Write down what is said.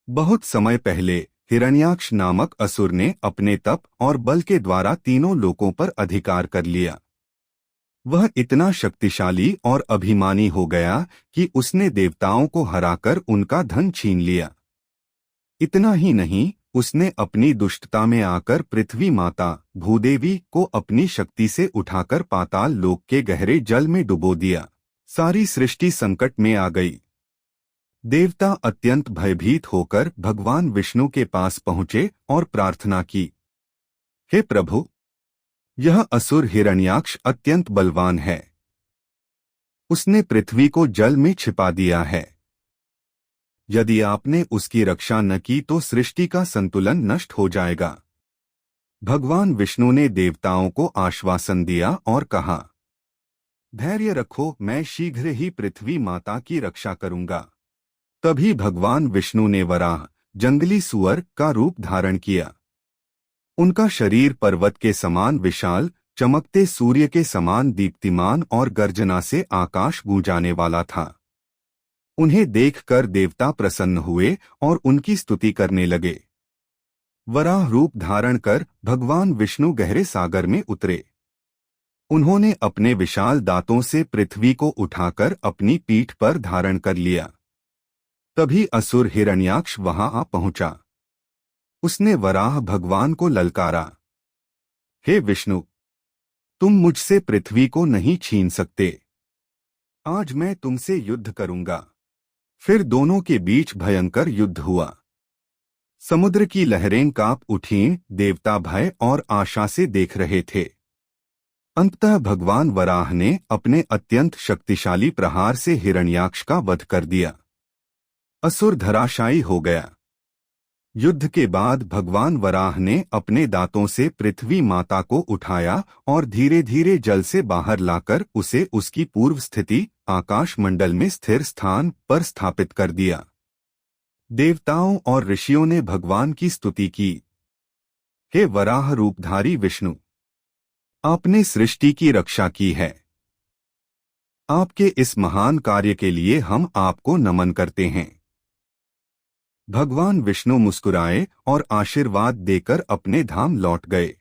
बहुत समय पहले हिरण्याक्ष नामक असुर ने अपने तप और बल के द्वारा तीनों लोकों पर अधिकार कर लिया। वह इतना शक्तिशाली और अभिमानी हो गया कि उसने देवताओं को हराकर उनका धन छीन लिया। इतना ही नहीं, उसने अपनी दुष्टता में आकर पृथ्वी माता भूदेवी को अपनी शक्ति से उठाकर पाताल लोक के गहरे जल में डुबो दिया। सारी सृष्टि संकट में आ गई। देवता अत्यंत भयभीत होकर भगवान विष्णु के पास पहुंचे और प्रार्थना की, हे प्रभु, यह असुर हिरण्याक्ष अत्यंत बलवान है। उसने पृथ्वी को जल में छिपा दिया है। यदि आपने उसकी रक्षा न की तो सृष्टि का संतुलन नष्ट हो जाएगा। भगवान विष्णु ने देवताओं को आश्वासन दिया और कहा, धैर्य रखो, मैं शीघ्र ही पृथ्वी माता की रक्षा करूंगा। तभी भगवान विष्णु ने वराह, जंगली सुअर का रूप धारण किया। उनका शरीर पर्वत के समान विशाल, चमकते सूर्य के समान दीप्तिमान और गर्जना से आकाश गूंजाने वाला था। उन्हें देखकर देवता प्रसन्न हुए और उनकी स्तुति करने लगे। वराह रूप धारण कर भगवान विष्णु गहरे सागर में उतरे। उन्होंने अपने विशाल दांतों से पृथ्वी को उठाकर अपनी पीठ पर धारण कर लिया। तभी असुर हिरण्याक्ष वहां आ पहुंचा। उसने वराह भगवान को ललकारा, हे विष्णु, तुम मुझसे पृथ्वी को नहीं छीन सकते। आज मैं तुमसे युद्ध करूंगा। फिर दोनों के बीच भयंकर युद्ध हुआ। समुद्र की लहरें कांप उठीं। देवता भय और आशा से देख रहे थे। अंततः भगवान वराह ने अपने अत्यंत शक्तिशाली प्रहार से हिरण्याक्ष का वध कर दिया। असुर धराशायी हो गया। युद्ध के बाद भगवान वराह ने अपने दांतों से पृथ्वी माता को उठाया और धीरे धीरे जल से बाहर लाकर उसे उसकी पूर्व स्थिति आकाश मंडल में स्थिर स्थान पर स्थापित कर दिया। देवताओं और ऋषियों ने भगवान की स्तुति की, हे वराह रूपधारी विष्णु, आपने सृष्टि की रक्षा की है। आपके इस महान कार्य के लिए हम आपको नमन करते हैं। भगवान विष्णु मुस्कुराए और आशीर्वाद देकर अपने धाम लौट गए।